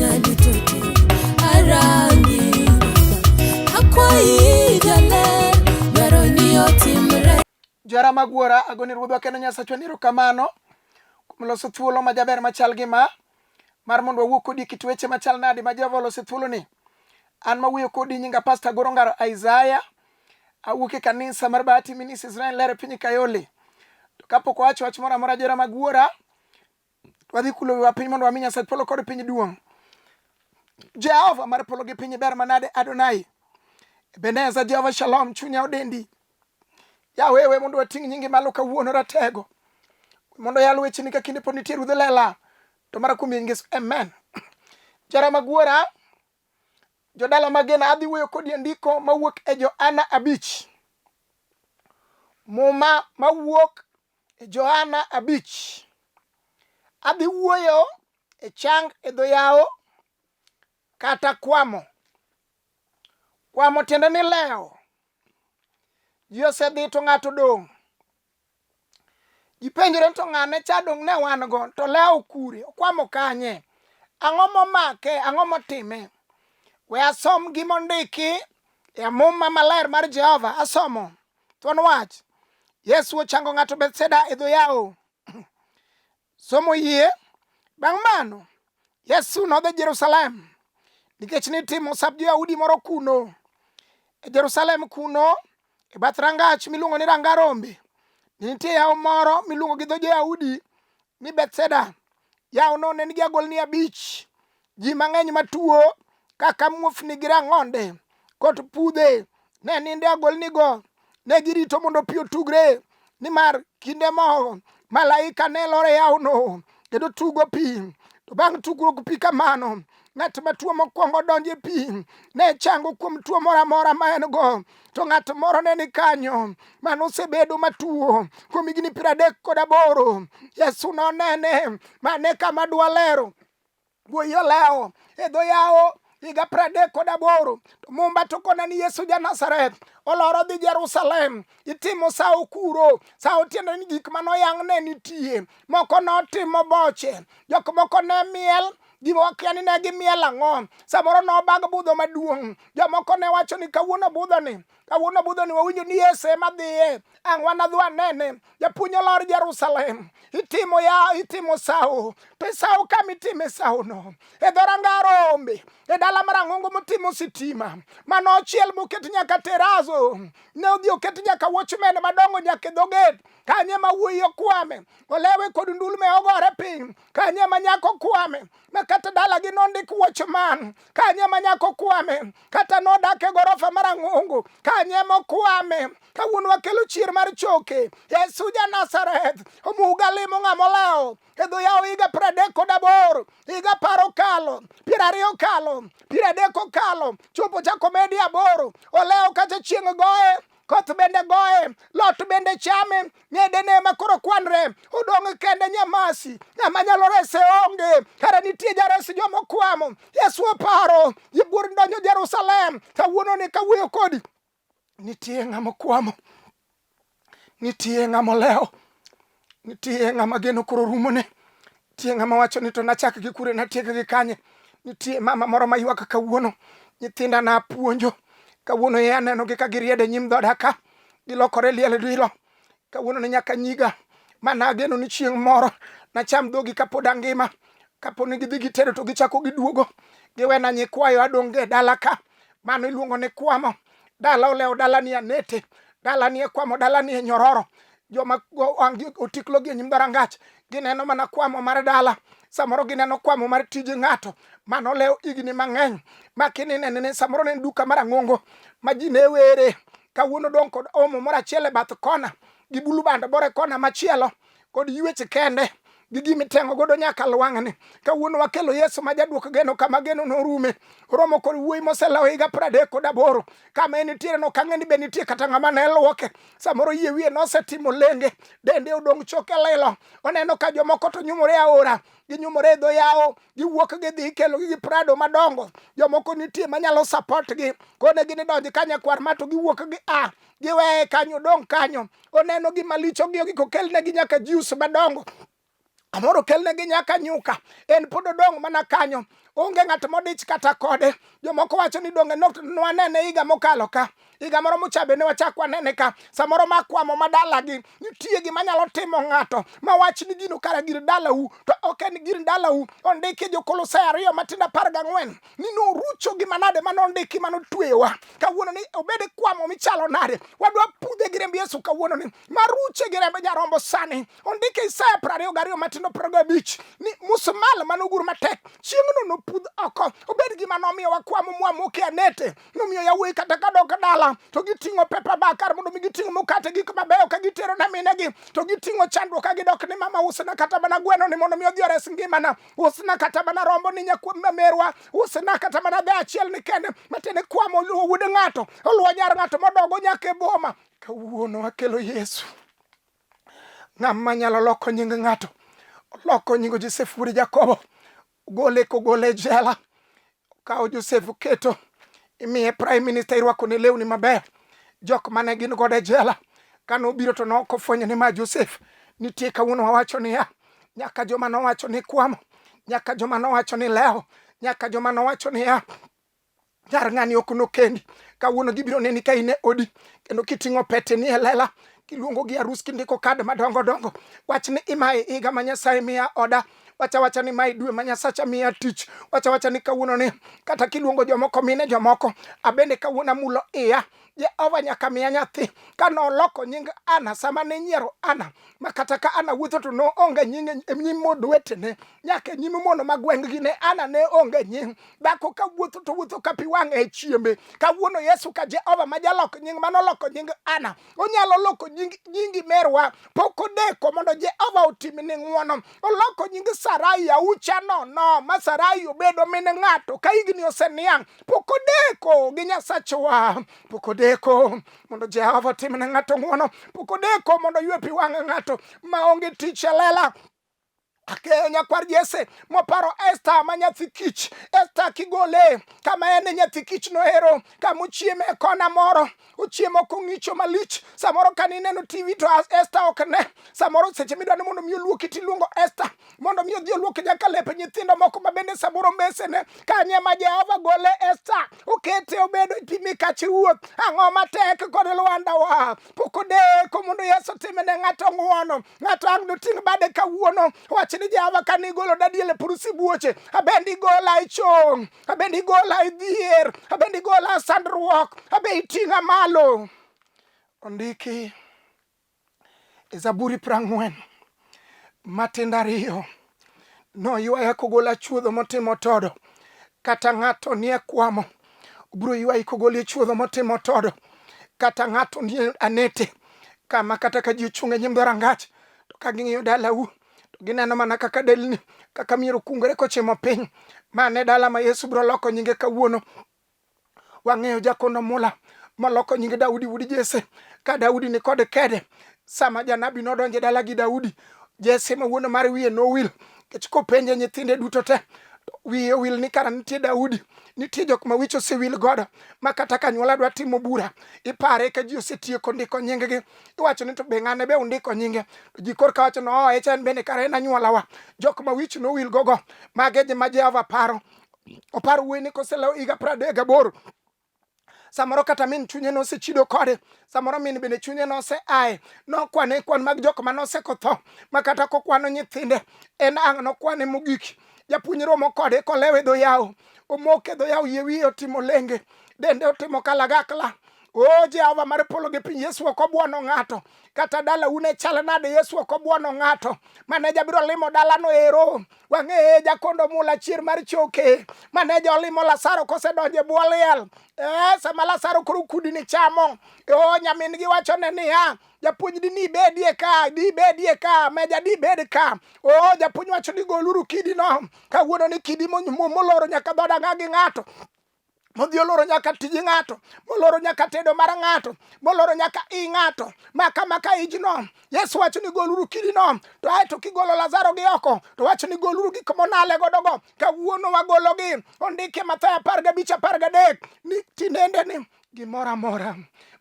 nyali tote arangi akwai jale bero ni otimre. Jara magwara agoni ruodhwa kendo Nyasaye niro kamano kuom loso thuolo ma jaber machal gi mar mondo wawuo kodi kit weche machal nadi ma Jehova oloso thuolo ni. An mawuoyo kodi nyinga Pastor Goro ngaro Isaya, awuok e kanisa mar Bahati Minis Israel lere piny Kayole. To kapok wacho wach moro amora jara magwara, wadhi kulo wa piny mondo wami Nyasaye polo kod piny duong'. Jehova mar polo gi piny ber manade Adonai. Ebeneza Jehova Shalom chunya odendi. Yawewe mondo wating' nyingi malo kawuono ratego. Mondo yal weche ni ka kinde pod nitie rudhe lela. To mara kuom Yesu. Amen. Jara magwara, jodala magena adhi wuoyo kodi ndiko mawuok e Johana 5. Muma mawuok e Johana 5. Adhi wuoyo e chang e dho yawo kata kwamo. Kwamo tiende ni leo. Ji osedhi to ng'ato dong'. Ji penjore to ng'ane cha dong' ne wan go to leo kure okwamo kanye. Ang'o momake, ang'o motime? We asom gima ondiki e muma maler mar Jehova. Asomo. Thuon wach. Yesu ochango ng'ato Bethsaida e dho yawo. Somo yie. Bang' mano, Yesu nodhi Jerusalem. Nikech nitimo sap jo-Yahudi moro kuno. E Jerusalem kuno, e bath rangach miluongo ni ranga rombe. Nitie yawo moro miluongo gi dho jo-Yahudi ni Bethsaida. Yawo no ne nigi agolni 5. Ji mang'eny matuo kaka muofni gi rang'onde kot pudhe ne ninde agolni go. Ne girito mondo pi otugre, nimar kinde mo malaika ne lore yawo no kendo tugo pi. To bang' tugruok pi kamano, ng'at matuo mokwongo donjo e pi ne chango kuom tuo moro amora ma en go. To ng'at moro ne ni kanyo mano osebedo matuo kuom higni 38. Yesu nonene mane kama dwa lero wuoyo leo e dho yawo higa 38. To mumba to kona ni Yesu ja Nazareth oloro dhi Jerusalem. Itimo sawo kuro. Sawo tiende ni gik manoyang' ne nitie. Moko notimo boche. Jok moko ne miel. Gima kia ni ne gimiel ang'o. Samoro nobag budho maduong'. Jomoko ne wacho ni kawuono budho ni wawinjo ni Yesu ema dhiye. Ang' wanadhi wanene. Japuonj olor Jerusalem. Itimo sawo. To sawo kama itime sawo no. E dhoranga rombe. E dala marang'ongo motimo sitima. Mano ochiel moket nyaka terazo. Ne odhi oket nyaka watchmen madongo nyaka dho gate. Kanye ma wuoyi okwame. Olewe kod ndulme ogore piny. Kanye ma nyako kwame. Ma kata dala gi nondik watchman. Kanye ma nyako kwame. Kata nodak e gorofa marang'ongo. Kanye mokwame. Kawuono wakelo chier mar choke. Yesu ja Nazareth. Omuga limo ng'amo leo. E dho yawo higa 38. Higa paro kalo. 20 kalo. 30 kalo. Chopo chako medi 8. Oleo kata chieng' goye. Koth bende goye, lot bende chame, ng'edene ma koro kwanre, odong' kende nyamasi, ng'ama nyalo rese onge, kara nitie jaresi joma okwamo. Yesu oparo, yibuor ndonyo Jerusalem, kawuono ni kawuoyo kodi. Nitie ng'ama okwamo, nitie ng'ama oleo, nitie ng'ama geno koro rumone, nitie ng'ama wacho ni to nachak gi kure natiek gi kanye, nitie mama moro maywak kawuono, nyithinda na puonjo. Kawuono ya neno gi ka giriede nyim dhoda ka gilokore liel dilo. Kawuono ni nyaka nyiga mana geno ni chieng' moro na cham dhogi kapod angima. Kapo ni gidhi gitero to gichako giduogo. Giwena nyikwayo adonge dala ka. Mano iluongo ni kwamo. Dala oleo dala ni anete. Dala ni kwamo dala ni nyororo. Joma otiklo gi nyim dhorangach. Gineno mana kwamo mar dala. Samoro gineno kwamo mar tije ng'ato. Mano leo igni mang'eny. Makini nene samoro ne duka marang'ongo. Ma ji ne were. Kawuono dong' kod omo moro achiel e bath kona. Gi bulu bando bore kona machielo. Kod yuech kende. Gi gimitengo godo nyaka lwang'ni. Kawuono wakelo Yesu ma jaduok geno kama geno norume. Oromo kod wuoyi moseleo higa 38. Kama entiere no kang'e ni be nitie kata ng'ama ne luoke. Samoro yie wiye nosetimo lenge. Dende odong' choke lilo. Oneno ka jomoko to nyumore aora. Ginyumore e dho yawo. Giwuok gidhi ikelo gi prado madongo. Jomoko nitie manyalo support gi. Kone gini donji kanya kwar mato giwuok gi giweye kanyo dong' kanyo. Oneno gima licho gi kokelne gi nyaka juice madongo. Amoro kelne gi nyaka nyuka. En pod odong' mana kanyo. onge ng'at modich kata kode. Jomoko wacho ni donge nwanene higa mokalo ka, higa moro mochabe ne wachak wanene ka. Samoro makwamo madalagi nitie gima nyalo timo ng'ato ma wach ni gino kara gir dalau to ok en gir dalau. Ondiki jo-Kolosai 2:14 ni norucho gima nade manondiki manotweyowa. Kawuono ni obed kwamo michalo nade, wadwa pudhe gi remb Yesu kawuono ni maruche gi remb nyarombo sani. Ondiki Isaya 22:25 ni musmal manogur matek chieng'no nopudh oko. Obed gima nomiyo wakwamo mwamoke anete, nomiyo yawuoyi kata kadok dala to giting'o pepa bakar mondo mi giting'o mukate gik mabeyo ka gitero na minegi, to giting'o chandruok ka gidok ni mama usna kata bana gweno ni mondo mi odhi ores ngimana, usna kata bana rombo ni nyakwam merwa, usna kata bana dhe achiel ni kende matene kwamo wuod ng'ato oluwo nyar ng'ato modogo nyaka e boma. Kawuono wakelo Yesu, ng'ama nyalo loko nying ng'ato. Loko nyingo Joseph wuod Jakobo, gole jela, kawo Joseph keto imiye prime minister, irwako ne lewni maber. Jok mane gin gode jela kano biro to nokofwenyo ni ma Joseph nitie. Kawuono wawacho ni ya nyaka joma nowacho ni kwamo, nyaka joma nowacho ni leo, nyaka joma nowacho ni ya jar ng'ani ok nokendi. Kawuono gibiro neni ka ine odi kendo kiting'o pete ni elela, kiluongo gi arus, kindiko kad madongo dongo. Wach ni imaye higa ma Nyasaye miya oda, wacha ni mai dwe ma Nyasacha miya tich, wacha ni kawuono ni kata kiluongo jomoko mine jomoko, abende kawuono mulo iya Jehova nyaka miya nyathi. Kano loko nying Ana sama ne nyiero Ana, makata ka Ana wuotho to no onge nying nyim mod wetene, nyaka nyim mono magweng gi ne Ana ne onge nying. Dhako ka wuotho to wuotho ka pi wang'e e chiembe. Kawuono Yesu ka Jehova ma jalok nying manoloko nying Ana, onyalo loko nyingi merwa. Pok odeko mondo Jehova otimne ng'wono. Oloko nying Sarai aucha no ma Sarai obedo min ng'ato ka higni oseniang'. Pok odeko gi Nyasachwa, pok odeko mondo Jehova timne ng'ato ng'wono, pok odeko mondo ywe pi wang' ng'ato ma onge tich elela. Akeyo nyakwar Jesse moparo Esther ma nyathi kich. Esther kigole kama en nyathi kich nohero kama ochieme kona moro, ochiemo kong'icho malich. Samoro kanineno TV to Esther ok ne. Samoro seche midwani mondo mi oluoki tiluongo Esther mondo mi odhi oluoki nyaka lepe nyithindo moko ma bende samoro mesene. Kanye ma Jehova gole Esther okete obedo pimi kach ruoth. Ang'o matek kod Lwanda wa. Pok odeko mondo Yesu timne ng'ato ng'wono. Ng'ato ang' noting' bade kawuono. Wach ni Jehova kani golo dadiele purusi buoche, abendi gola e chong, abendi gola e dhier, abendi gola sandruok, abendi ting'a malo. Ondiki e Zaburi 40 matindo 2 no ywaya kogola chuodho motimo todo. Kata ng'ato nie kwamo bro ywayi kogolie chuodho motimo todo. Kata ng'ato nie anete kama kata ka ji ochung' e nyim dhorangach to ka ging'iyo dalau gineno mana kaka delni, kaka miero kungre kochimo piny. Mane dala ma Yesu bro loko nyinge kawuono. Wang'eyo jakono mula maloko nyinge Daudi wuod Jesse. Ka Daudi ni kod kede sama janabi nodonje dala gi Daudi, Jesse ma wuono mar wiye nowil. Kech kopenje nyithinde duto te wiye wil ni kara nitie Daudi, nitie jok ma wich osewil godo ma kata ka nyuola dwa timo bura ipare ka ji osetieko ndiko nyinggi. Iwacho ni to be ng'ane be undiko nyinge, to ji korka wacho no en bende kara en anyuolawa. Jok ma wich nowil gogo mage ma Jehova paro. Oparo wuoyi ni koselewo higa 38. Samoro kata min chunye nosechido kode, samoro min bende chunye noseaye. Nokwane kwan mag jok manoseko makata kokwano nyithinde en ang' nokwane mogik. Japuonjre romo kode kolewe dho yawo, omoke dho yawo, yie wiye otimo lenge, dende otimo kalagakla. O Jehova mar polo gi piny, Yesu ok obuono ng'ato. Kata dala une chal nade, Yesu ok obuono ng'ato. Mane jabiro limo dalano ero, wang'eye jakondo mula chier mar choke. Mane jolimo Lazaro kosedonje bwo liel. Sama Lazaro koro kudni chamo. O nyamin gi wachone niya, japuonj dini bedie ka, meja di bed ka. O japuonj wacho ni goluru kidi no. Kawuono ni kidi moloro nyaka dhoda gi ng'ato. Modhi oloro nyaka tiji ng'ato, moloro nyaka tedo mar ng'ato, moloro nyaka i ng'ato. Maka ijno, Yesu wacho ni goluru kidi no. To aeto kigolo Lazaro gi oko, to wacho ni goluru gik monale godogo. Kawuono wagolo gi. Ondike Mathayo 15:13 ni tinende ni gimoro amora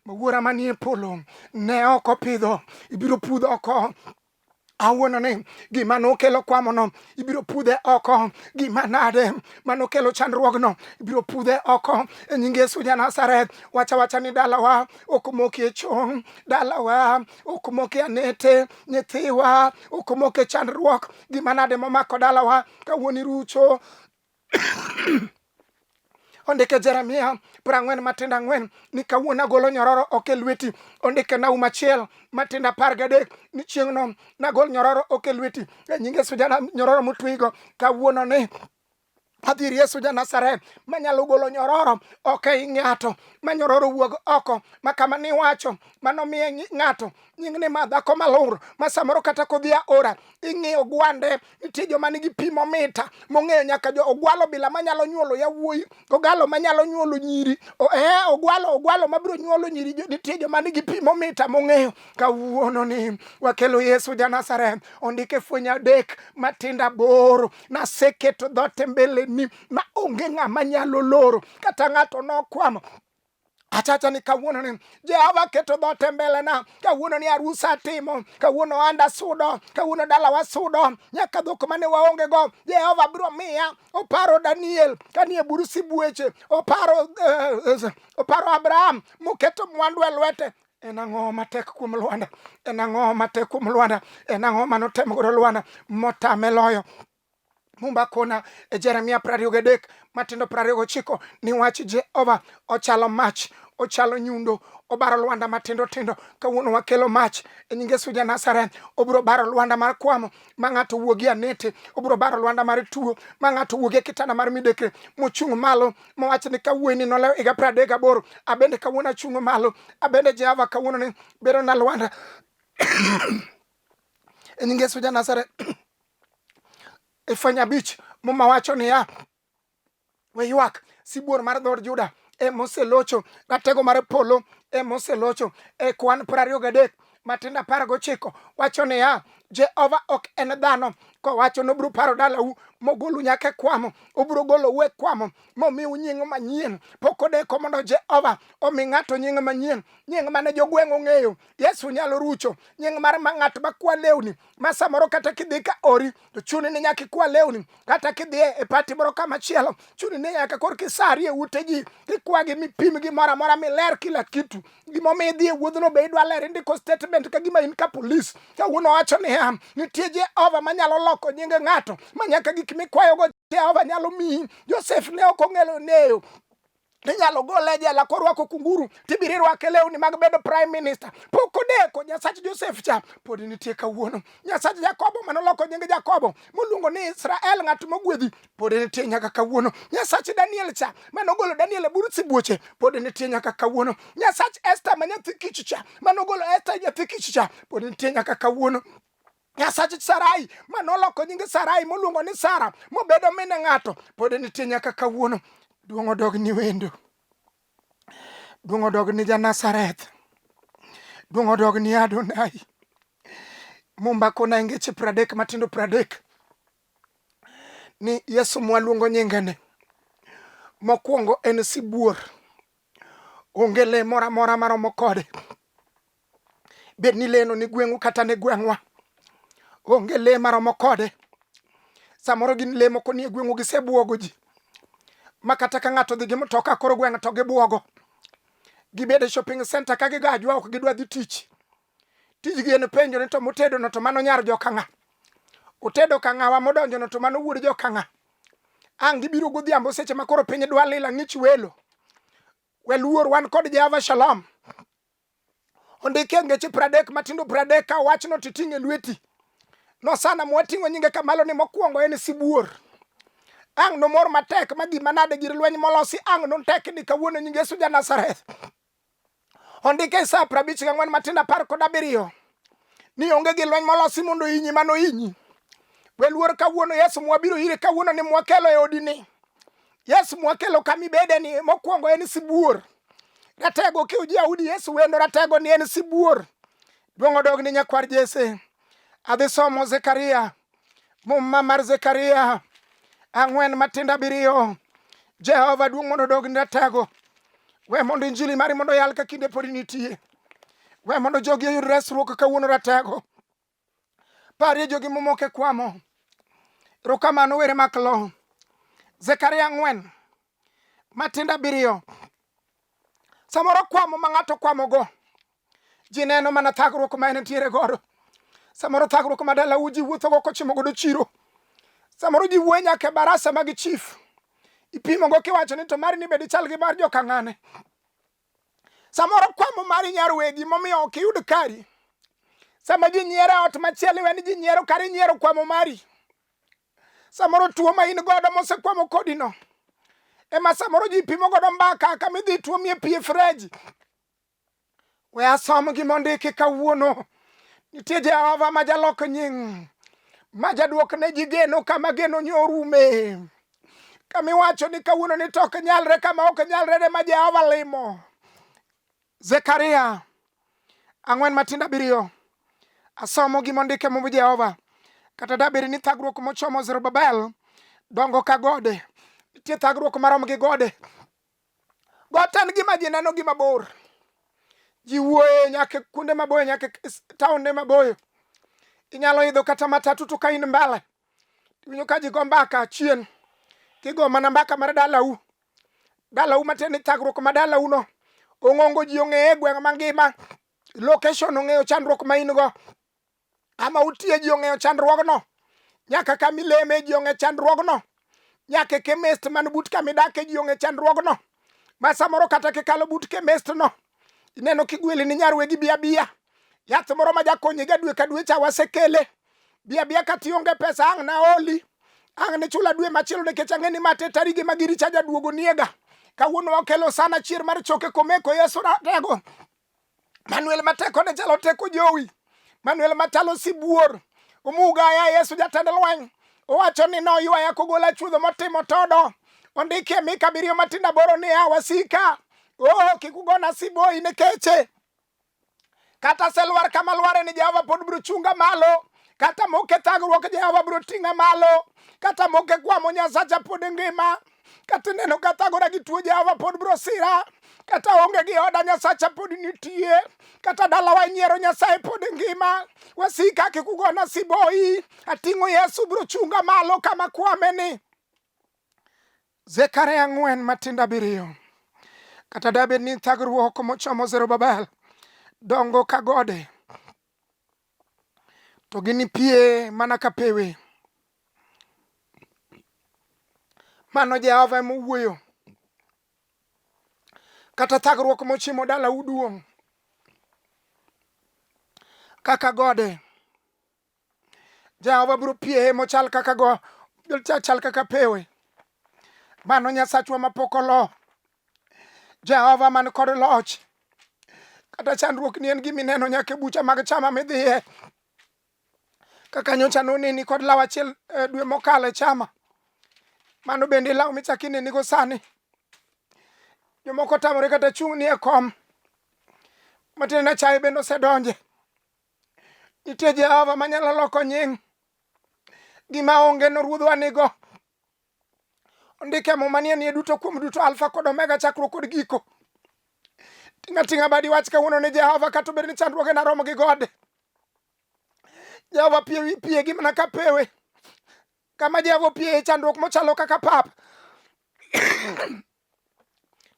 ma Wuora manie polo ne ok opidho ibiro pudho oko. awuono ni gima nokelo kwamono ibiro pudhe oko, gima nade manokelo chandruogno ibiro pudhe oko e nying Yesu ja-Nazareth. Wacha ni dalawa ok mokie chong, dalawa ok mokie anete, nyithiwa ok mokie chandruok, gima nade momako dalawa kawuoni rucho. Ondike Jeremia 40:4 ni kawuono agolo nyororo ok e lweti. Ondike Naum 1:13 ni chieng'no nagol nyororo ok e lweti. E nying Yesu nyororo motwigo kawuono ni adhir Yesu ja-Nazareth manyalo golo nyororo ok e ng'ato, ma nyororo wuog oko, ma kama ni wacho manomiye ng'ato nying ni ma dhako malur, ma samoro kata kodhi aora ing'iyo gwande. Nitie joma nigi pi momita mong'eyo nyaka jo ogwalo bila manyalo nyuolo yawuoyi, ogalo manyalo nyuolo nyiri, ogwalo mabiro nyuolo nyiri. Nitie joma nigi pi momita mong'eyo. Kawuono ni wakelo Yesu ja-Nazareth. Ondike Fweny 3:8 naseketo dhote mbele ni ma onge ng'ama nyalo loro, kata ng'ato nokwamo. Achacha ni kawuono ni Jehova keto dhote mbele na. Kawuono ni arusa timo, kawuono anda sudo, kawuono dalawa sudo, nyaka dhok mane waonge go Jehova biro miya. Oparo Daniel kanie buru sibueche, oparo Abraham moketo mwandu e lwete. En ang'o matek kuom Lwanda? En ang'o matek kuom Lwanda? En ang'o manotemo godo Lwanda motame loyo? Mumba kona e Jeremia 23:29 ni wach Jehova ochalo mach, ochalo nyundo, obaro Lwanda matindo tindo. Kawuono wakelo mach e nying Yesu ja-Nazareth. Obiro baro Lwanda mar kwamo ma ng'ato wuogi anete, obiro baro Lwanda mar tuo ma ng'ato wuogi e kitanda mar midekre mochung' malo mowach ni kawuono nolewo 38. Abende kawuono achung' malo, abende Jehova kawuono ni bero na Lwanda e nying Yesu ja-Nazareth. E Fweny 5 muma wacho ni ya we ywak sibuor mar dhod Juda e moselocho, ratego mar polo e moselocho. E Kwan 23 matindo 19 wacho ni ya Jehova ok en dhano kowacho nobiro paro dalau mogolu nyaka kwamo, obiro golo we kwamo momiu nying manyien. Pok odeko mondo Jehova omi ng'ato nying manyien, nying mane jogweng' ong'eyo. Yesu nyalo rucho nying mar ng'at makwa lewni, ma samoro kata kidhi ka ori to chuni ni nyaka ikwa lewni, kata kidhi e pati moro kamachielo chuni ni nyaka kor kisari e ute ji kikwagi mipim gi mora mora miler kila kitu. Gimomiyo idhi e wuodhno be idwa ler, indiko statement ka gima in ka police. Kawuono wacho ni nitie Jehova manyalo loko nying ng'ato, ma nyaka gik mikwayogo Jehova nyalo miyi. Joseph ne ok ong'elo neyo ni nyalo gole jela korwako kunguru tibiri rwake lewni mag bedo prime minister. Pok odeko Nyasach Joseph cha pod nitie kawuono. Nyasach Jakobo manoloko nying Jakobo moluongo ni Israel, ng'at mogwedhi, pod nitie nyaka kawuono. Nyasach Daniel cha manogolo Daniel e buru sibuoche pod nitie nyaka kawuono. Nyasach Esther ma nyathi kich cha manogolo Esther nyathi kich cha pod nitie nyaka kawuono. Nyasach Sarai manoloko nying Sarai moluongo ni Sara mobedo mine ng'ato pod nitie nyaka kawuono. Duong' odog ni wendo, duong' odog ni ja-Nazareth, duong' odog ni Adonai. Mumba kona e ngeche 30 matindo 30 ni Yesu mwaluongo nyingene mokwongo en sibuor, onge le mora mora maromo kode. Bed ni leno ni gweng'u kata ni gweng'wa, onge le maromo kode. Samoro gin le moko ni e gweng'u gisebuogo ji, makata ka ng'ato dhi gi mtoka koro gweng' to gibuogo. Gibede shopping center ka giga ajwa ok gidwa dhi tich. Tijgi en penjo ni to motedo no to mano nyar joka ng'a. Otedo ka ng'awa modonjo no to mano wuod joka ng'a. Ang' gibiro godhiambo seche ma koro piny dwa lila ng'ich welo. Weluor wan kod Jehova Shalom. Ondike ngeche 30 matindo 30 ka wachno titing'e lweti. No sana mwating'o nyinge kamalo ni mokwongo en sibuor. Ang' no mor matek ma gima nade gir lweny molosi ang' no tek ni kawuono nying Yesu ja-Nazareth. Ondike Isaya 54 matindo 17 ni onge gi lweny molosi mondo inyi mano inyi. Weluor kawuono Yesu mwabiro ire kawuono ni mwakelo e odini. Yesu mwakelo kamibede ni mokwongo en sibuor. Ratego ki jo-Yahudi Yesu wendo ratego ni en sibuor. Duong' odog ni nyakwar Jesse. Adhi somo Zekaria, muma mar Zekaria 4 matindo 7. Jehova duong' mondo odog ni ratego. We mondo injili mari mondo yal ka kinde pod nitie. We mondo jogi oyud resruok kawuono ratego. Pari jogi momoke Kwamo. Rokamano were maklo. Zekaria 4. Matinda 7. Samoro Kwamo mangato Kwamo go. Jineno mana thagruok ma entiere godo. Samoro thagruok madala uji wuotho go kochimo godo chiro. Samoro ji wuoyo nyaka barasa mag chief. Ipimo go kiwacho ni to mari ni bedi chal gi mar joka ng'ane. Samoro Kwamo mari nyar wegi momiyo ok yud kari. Sama ji nyiero ot machielo weni ji nyiero kari nyiero Kwamo mari. Samoro tuo ma in godo mose Kwamo kodino. Ema samoro ji pimo godo mbaka kama idhi tuo mie pie freji. We asom gi mondiki kawuono. Nitie Jehova ma jalok nying. Ma jaduok ne ji geno kama geno nyorume. Kami wacho ni kawuono ni tok nyalre kama ok nyalre ma Jehova limo. Zekaria 4 matinda 7. Asomo gi mondike mo Jehova. Kata dabiri ni thagruok mochomo Zerubabel dongo ka gode. Nitie thagruok marom gi gode. Goten gima ji neno gima bor. Ji wuoye nyaka kunde maboyo nyaka taonde maboyo. Inyalo idho kata matatu to ka in mbele. Winyo ka ji go mbaka chien. Kigo mana mbaka mar dalau. Dalau mateni thagruok ma dalau no. Ongongo ji ong'eye gweng' mangima. Location ong'eyo chandruok ma in go. Ama utie ji ong'eyo chandruogno. Nyaka kamileme ji ong'e chandruogno. Nyaka kemest man but kamidake ji ong'e chandruogno. Ma samoro kata kikalo but kemest no. Ineno kigweli ni nyarwegi biya. Yath moro ma jakonyi ga dwe ka dwe cha wasekele. Biya ka tionge pesa ang' na oli. Ang' ni chula dwe machielo nikech ang'eni mate tarige magiri cha jaduogo niega. Kawuono okelo sana chier mar choke komeko Yesu ratego. Manuel mateko ne chalo teko jowi. Manuel machalo sibuor. Umuga ya Yesu jatend lweny. Owacho ni no ywaya kogola chuodho motimo todo. Ondike Mika 7 matinda 8 ni wasika. Kikugona siboi nikech. Kata selwar kama lware ni Jehova pod biro chunga malo. Kata moke thagruok Jehova biro ting'a malo. Kata moke Kwamo Nyasacha pod ngima. Kata neno kathagora gi tuo Jehova pod biro sira. Kata onge gi oda Nyasacha pod nitie. Kata dalawa nyiero Nyasaye pod ngima. Wasika kikugona siboi. Ating'o Yesu biro chunga malo kama Kwameni. Zekaria 4 matinda 7. Kata dabed ni thagruok mochomo Zerubabel dongo ka gode. To gini pie mana ka pewe. Mano Jehova ema owuoyo. Kata thagruok mochimo dala uduong'. Kaka gode. Jehova biro pie mochal kaka go. Chal kaka pewe. Mano Nyasachwa mapok olo. Jehova man kod loch. Kata chandruok ni en gimi neno nyaka bucha mag chama midhiye. Kaka nyocha noneni kod law achiel dwe mokale chama. Mano bende law michakine nigo sani. Jomoko tamore kata chung' ni e kom. Matin na chaye bende osedonje. Nitie Jehova manyalo loko nying. Gima onge no ruodhwa nigo. Ondike mo manie ni duto kuom duto alfa kod omega chakruok kod giko. Tinga badi wach kawuono ni Jehova kata bed ni chandruoge na romo gi gode. Jehova pie gi mana ka pewe. Kama Jehova pie chandruok mochalo kaka pap.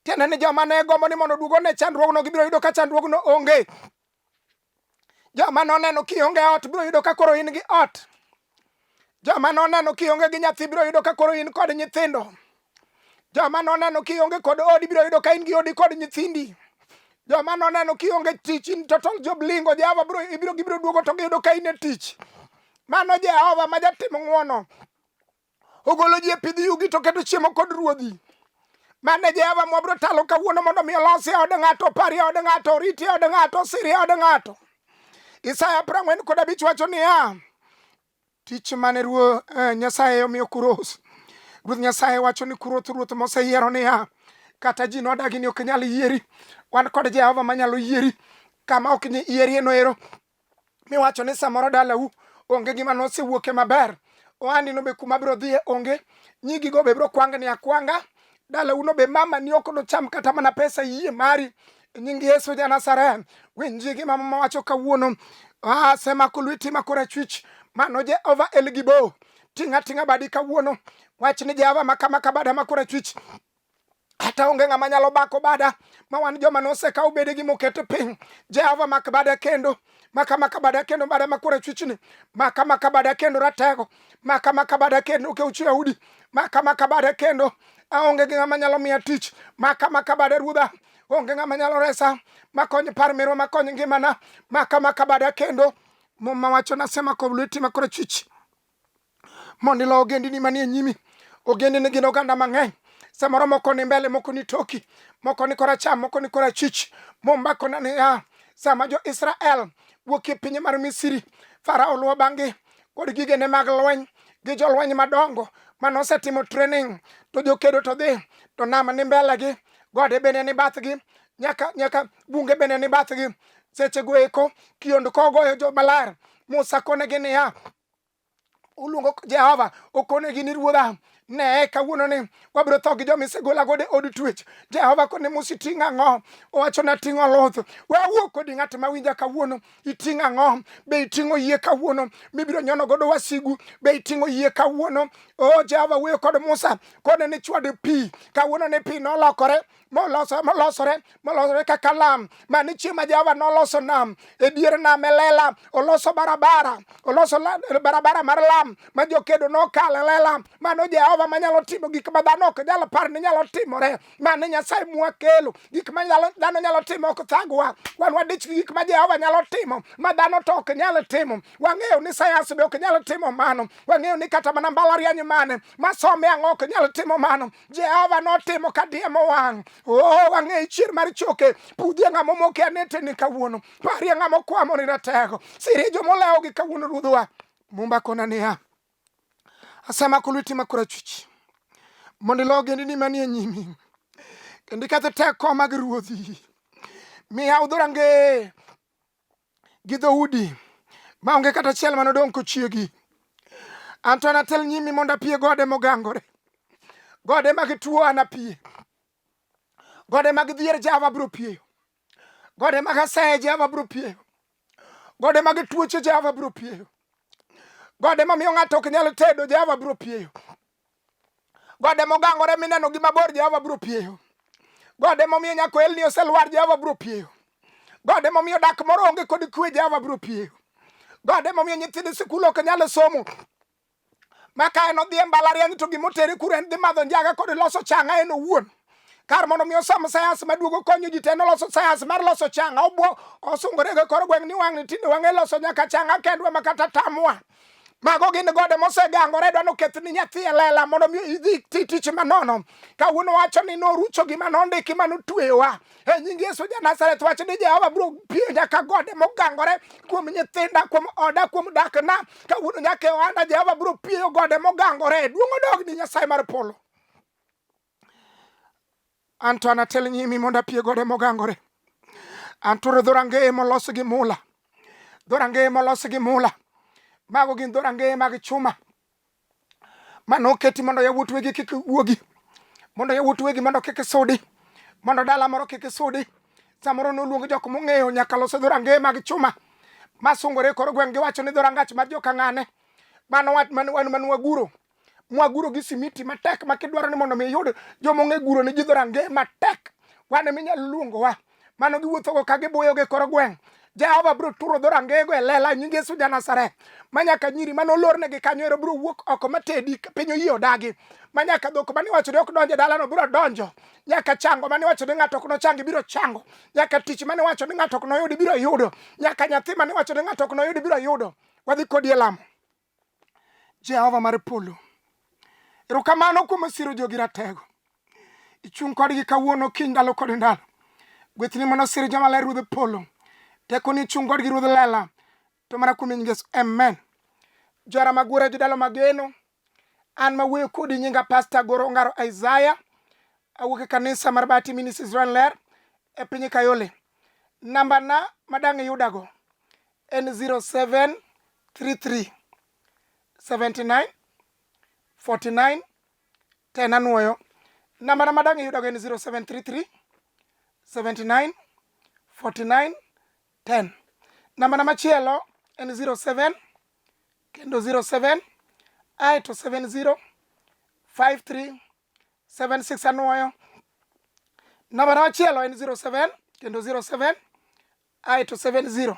Tiende ni joma ne gombo ni mondo duogo ne chandruogno gibiro yudo ka chandruogno onge. Joma noneno kionge ot biro yudo ka koro in gi ot. Joma noneno kionge gi nyathi biro yudo ka koro in kod nyithindo. Joma noneno kionge kod odi biro yudo ka in gi odi kod nyithindi. Joma noneno kionge tich in total job lingo Jehova gibiro duogo to giyudo ka in e tich. Mano Jehova ma jatimo ng'wono. Ogolo ji e pidh yugi to keto chiemo kod ruodhi. Mane Jehova mwabro talo kawuono mondo mi olosi od ng'ato, pari od ng'ato, riti od ng'ato, siri od ng'ato. Isaya 45 wacho niya. Tich mane Nyasaye omiyo Kuros. Ruoth Nyasaye wacho ni Ruoth moseyiero niya. Kata ji nodagi ni ok nyal yieri. Wan kod Jehova manyalo yieri. Kama ok ni yieri eno ero. Miwacho ni samoro dalau onge gima nosewuoke maber. Oandi no be kuma biro dhiye onge. Nyigi go be biro kwangni akwanga. Dalau no be mama ni ok no cham kata mana pesa yie mari. Nying Yesu ja Nazareth. Winji gima mama wacho kawuono. Asemako lweti ma korachwich. mano Jehova Elgibo. Tinga badi kawuono. Wach ni Jehova makama kabada makorachwich. Ata onge ng'ama nyalo bako bada ma wan joma nosekaw bede gi moket piny. Jehova mak bada kendo makama kabada kendo bada makorachwichni makama kabada kendo ratego makama kabada kendo ke jo-Yahudi makama kabada kendo aonge gi ng'ama nyalo miya tich makama kabada ruodha onge ng'ama nyalo resa makony par merwa makony ngimana makama kabada kendo mama wacho na Asemako lweti makorachwich mondo ilo ogendini manie nyimi. Ogendini gin oganda mang'eny. Samoro moko ni mbele, moko ni toki, moko ni koracham, moko ni korachwich. Mombako na niya, sama jo Israel wuok e piny mar Misri, Farao luwo bang'gi kod gigene mag lweny gi jolweny madongo manosetimo training, to jokedo to dhi, to nama ni mbele gi, gode bende ni bathgi, nyaka bunge bende ni bathgi. Seche go eko kiondko goyo jo maler, Musa konegi niya, uluongo Jehova okonegi ni ruodha. Ne kawuono ni wabiro tho gi joma isegola gode od twech. Jehova kone Musa iting'o ang'o? Owacho na ting'o luth. We awuo kodi ng'at mawinja kawuono. Iting'o ang'o? Be iting'o yie kawuono mibiro nyono godo wasigu? Be iting'o yie kawuono? O Jehova wuoyo kod Musa kone ni chwad pi. Kawuono ni pi nolokore molosore kaka lam. Mani chiema Jehova noloso nam e dier nam lela. Oloso barabara mar lam ma jokedo nokale lela. Mano Jehova manyalo timo gik ma dhano ok nyalo par ni nyalo timore. Mano Nyasaye mwakelo gik ma dhano nyalo timo ok thagwa. Wan wadich gik ma Jehova nyalo timo ma dhano to ok nyalo timo. Wang'eyo ni sayans be ok nyalo timo mano. Wang'eyo ni kata mana mbalariany mane masome ang'o ok nyalo timo mano. Jehova notimo kadiemo wang'. Oh, wang'eyo chier mar choke pudhi ng'amo moke anete ni kawuono. Pari ng'amo Kwamo ni ratego. Siri jomolewo gi kawuono ruodhwa. Mombako na niya, Asemako lweti makorachwich mondo ilo ogendini manie nyimi kendo iketh teko mag ruodhi. Miyaw dhorangeye gi dhoudi maonge kata achiel manodong' kochiegi. Anto anatel nyimi mondo apie gode mogangore, gode mag tuo anapie, gode mag dhier Jehova biro pieyo, gode mag aseye Jehova biro pieyo, gode mag tuoche Jehova biro pieyo, gode mamiyo ng'ato ok nyalo tedo Jehova biro pieyo, gode mogangore mineno gi mabor Jehova biro pieyo, gode momiyo nyako elni oselwar Jehova biro pieyo, gode momiyo dak moro onge kod kwe Jehova biro pieyo, gode momiyo nyithind sikul ok nyalo somo maka en odhi e mbalariany to gimotere kure en dhi madho njaga kod loso chang'a en owuon. Kar mondo mi osom sayans maduogo konyo ji te noloso sayans mar loso chang'a. Obuo osungore go kor gweng' ni wang' ni tinde wang'e loso nyaka chang'a kendwa makata tamwa. Mago gin gode mosegangore dwa noketh ni nyathi e lela mondo mi idhi tich manono. Kawuono wacho ni norucho gima nondiki manotweyowa. E nying Yesu ja Nazareth wacho ni Jehova biro piyo nyaka gode mogangore kuom nyithinda, kuom oda, kuom dakna. Kawuono nyaka e ohanda Jehova biro piyo gode mogangore. Duong' odog ni Nyasaye mar polo. Anto anatel nyimi mondo apie gode mogangore. Anto dhorangeye molos gi mula. Dhorangeye molos gi mula. Mago gin dhorangeye mag chuma manoketi mondo yawuot wegi kik wuogi, mondo yawuot wegi mondo kik sudi, mondo dala moro kik sudi. Samoro noluongo jok mong'eyo nyaka loso dhorangeye mag chuma masungore kor gweng' giwacho ni dhorangach mar joka ng'ane. Mano mwaguro gi simiti matek makidwaro ni mondo mi yud jomong'e guro ni ji dhorangeye matek. Wane minyalo luongo wa mano giwuothogo ka gibuyo gi kor gweng'. Jehova biro turo dhorangeye go e lela nying Yesu ja Nazareth. Manyaka nyiri manolornegi kanyo ero biro wuok oko matedi piny oyie odagi. Manyaka dhok mani wacho ni ok donjo e dalano biro donjo. Nyaka chango mani wacho ni ng'ato ok nochangi biro chango. Nyaka tich mani wacho ni ng'ato ok noyudi biro yudo. Nyaka nyathi mani wacho ni ng'ato ok noyudi biro yudo. Wadhi kodi e lamo. Jehova mar polo, erokamano kuom siro jogi ratego. Ichung' kodgi kawuono, kiny, ndalo kod ndalo. Gwethni mondo sir joma ler ruodh polo. Teko ni chung' kodgi ruodh lela. To mana kuom nying Yesu. Amen. Jora magwera jodalo mageno. An mawuoyo kodi nyinga Pastor Goro ngaro Isaya. Awuok e kanisa mar Bati Ministries Ler e piny Kayole. Namba na madang' iyudago en 0733 79 49 10 anuoyo. Namba na madang' iyudago en 0733 79 49 10. Namba na machielo en 07 kendo 07 ae to 70 5376 anuoyo. Namba machielo en 07 kendo 07 ae to 70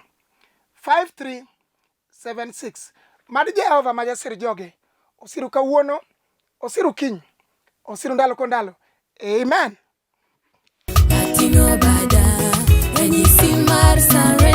5376. Mad Jehova ma jasir joge osiru kawuono, osiru kiny, osiru ndalo kondalo. Amen. Ating'o bada ranyisi mar Sara.